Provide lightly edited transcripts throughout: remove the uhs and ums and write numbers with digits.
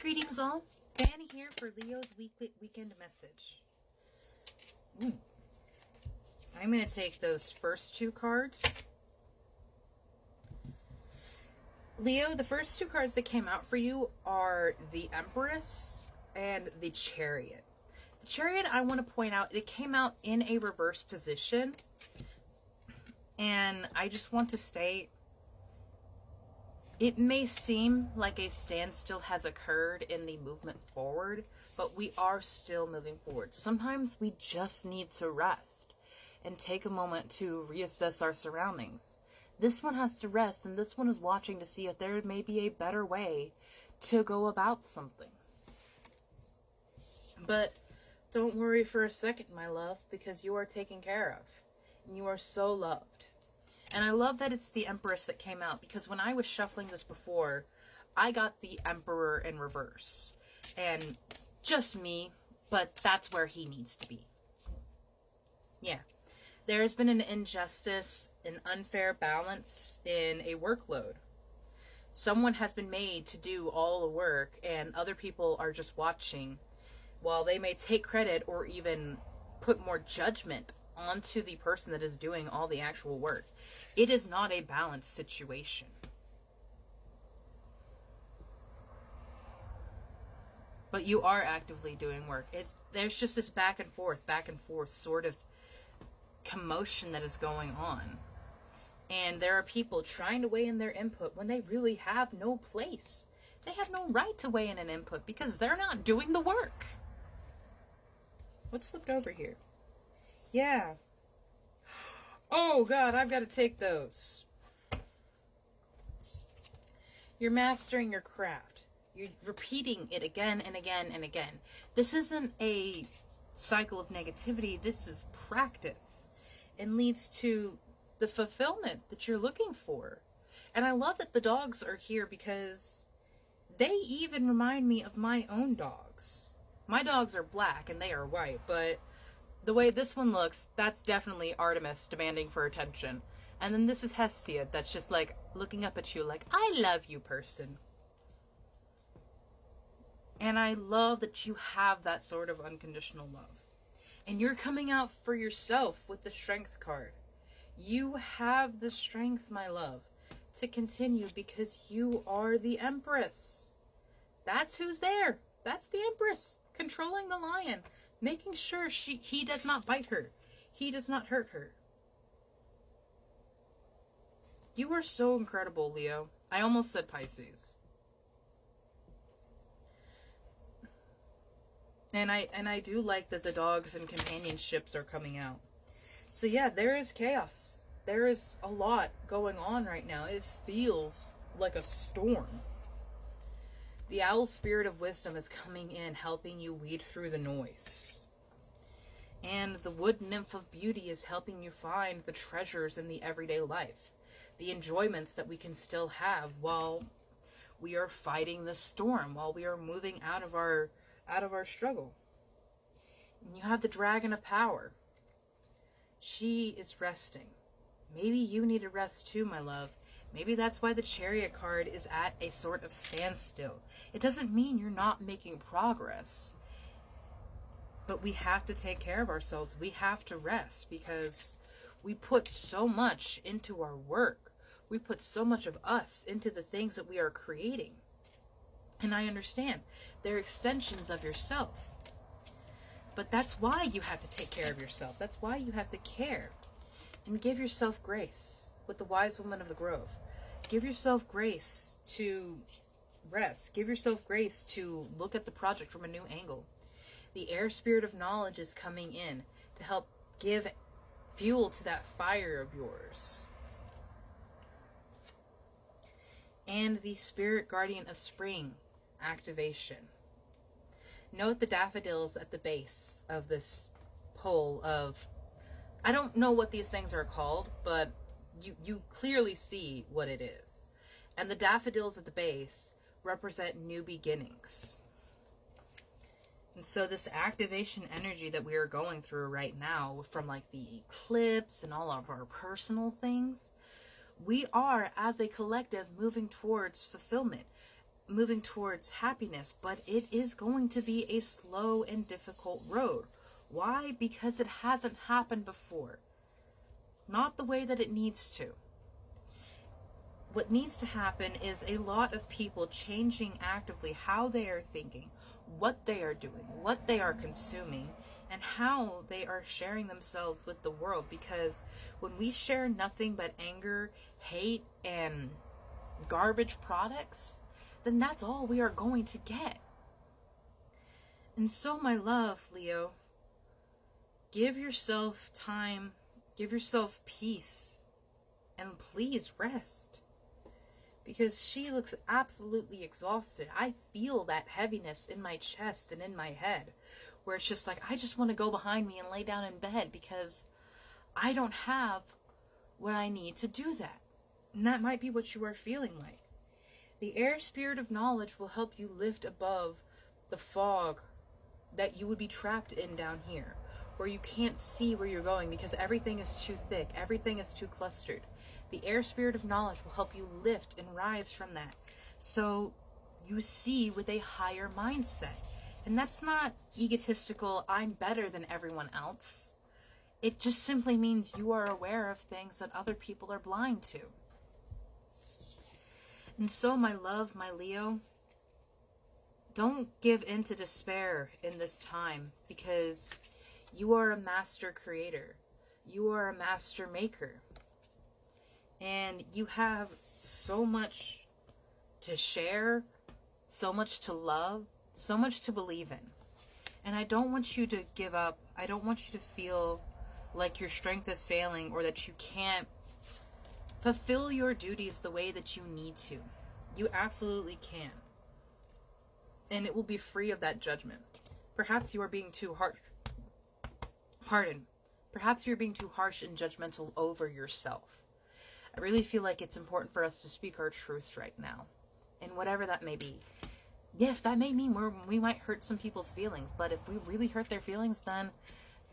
Greetings all, Fanny here for Leo's weekend message. I'm going to take those first two cards. Leo, the first two cards that came out for you are the Empress and the Chariot. The Chariot, I want to point out, it came out in a reverse position. And I just want to state, it may seem like a standstill has occurred in the movement forward, but we are still moving forward. Sometimes we just need to rest and take a moment to reassess our surroundings. This one has to rest, and this one is watching to see if there may be a better way to go about something. But don't worry for a second, my love, because you are taken care of, and you are so loved. And I love that it's the Empress that came out, because when I was shuffling this before, I got the Emperor in reverse. And just me, but that's where he needs to be. Yeah. There has been an injustice, an unfair balance in a workload. Someone has been made to do all the work, and other people are just watching, while they may take credit or even put more judgment onto the person that is doing all the actual work. It is not a balanced situation. But you are actively doing work. There's just this back and forth sort of commotion that is going on. And there are people trying to weigh in their input when they really have no place. They have no right to weigh in an input because they're not doing the work. What's flipped over here? Yeah. Oh, God, I've got to take those. You're mastering your craft. You're repeating it again and again and again. This isn't a cycle of negativity. This is practice and leads to the fulfillment that you're looking for. And I love that the dogs are here because they even remind me of my own dogs. My dogs are black and they are white, but the way this one looks, that's definitely Artemis demanding for attention. And then this is Hestia that's just like looking up at you like, I love you, person. And I love that you have that sort of unconditional love. And you're coming out for yourself with the Strength card. You have the strength, my love, to continue because you are the Empress. That's who's there. That's the Empress. Controlling the lion, making sure he does not bite her. He does not hurt her. You are so incredible, Leo. I almost said Pisces. And I do like that the dogs and companionships are coming out. So yeah, there is chaos. There is a lot going on right now. It feels like a storm. The owl spirit of wisdom is coming in, helping you weed through the noise. And the wood nymph of beauty is helping you find the treasures in the everyday life. The enjoyments that we can still have while we are fighting the storm, while we are moving out of our struggle. And you have the dragon of power. She is resting. Maybe you need a rest too, my love. Maybe that's why the Chariot card is at a sort of standstill. It doesn't mean you're not making progress. But we have to take care of ourselves. We have to rest because we put so much into our work. We put so much of us into the things that we are creating. And I understand. They're extensions of yourself. But that's why you have to take care of yourself. That's why you have to care. And give yourself grace with the wise woman of the grove. Give yourself grace to rest. Give yourself grace to look at the project from a new angle. The air spirit of knowledge is coming in to help give fuel to that fire of yours. And the spirit guardian of spring activation. Note the daffodils at the base of this pole of, I don't know what these things are called, but you clearly see what it is. And the daffodils at the base represent new beginnings. And so this activation energy that we are going through right now from like the eclipse and all of our personal things, we are as a collective moving towards fulfillment. moving towards happiness, but it is going to be a slow and difficult road. Why? Because it hasn't happened before. Not the way that it needs to. What needs to happen is a lot of people changing actively how they are thinking, what they are doing, what they are consuming, and how they are sharing themselves with the world. Because when we share nothing but anger, hate, and garbage products, then that's all we are going to get. And so, my love, Leo, give yourself time, give yourself peace, and please rest. Because she looks absolutely exhausted. I feel that heaviness in my chest and in my head, where it's just like, I just want to go behind me and lay down in bed because I don't have what I need to do that. And that might be what you are feeling like. The air spirit of knowledge will help you lift above the fog that you would be trapped in down here, where you can't see where you're going because everything is too thick, everything is too clustered. The air spirit of knowledge will help you lift and rise from that, so you see with a higher mindset. And that's not egotistical, I'm better than everyone else. It just simply means you are aware of things that other people are blind to. And so, my love, my Leo, don't give in to despair in this time, because you are a master creator. You are a master maker. And you have so much to share, so much to love, so much to believe in. And I don't want you to give up. I don't want you to feel like your strength is failing or that you can't fulfill your duties the way that you need to. You absolutely can. And it will be free of that judgment. Perhaps you are being too harsh. Perhaps you're being too harsh and judgmental over yourself. I really feel like it's important for us to speak our truths right now. And whatever that may be. Yes, that may mean we might hurt some people's feelings. But if we really hurt their feelings, then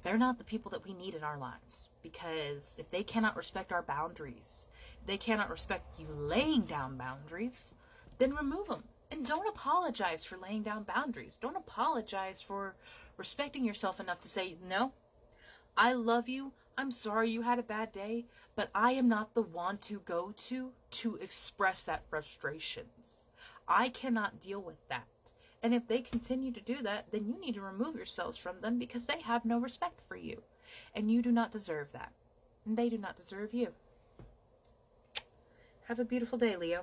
they're not the people that we need in our lives. Because if they cannot respect our boundaries, they cannot respect you laying down boundaries, then remove them. And don't apologize for laying down boundaries. Don't apologize for respecting yourself enough to say, no, I love you. I'm sorry you had a bad day, but I am not the one to go to express that frustrations. I cannot deal with that. And if they continue to do that, then you need to remove yourselves from them because they have no respect for you. And you do not deserve that. And they do not deserve you. Have a beautiful day, Leo.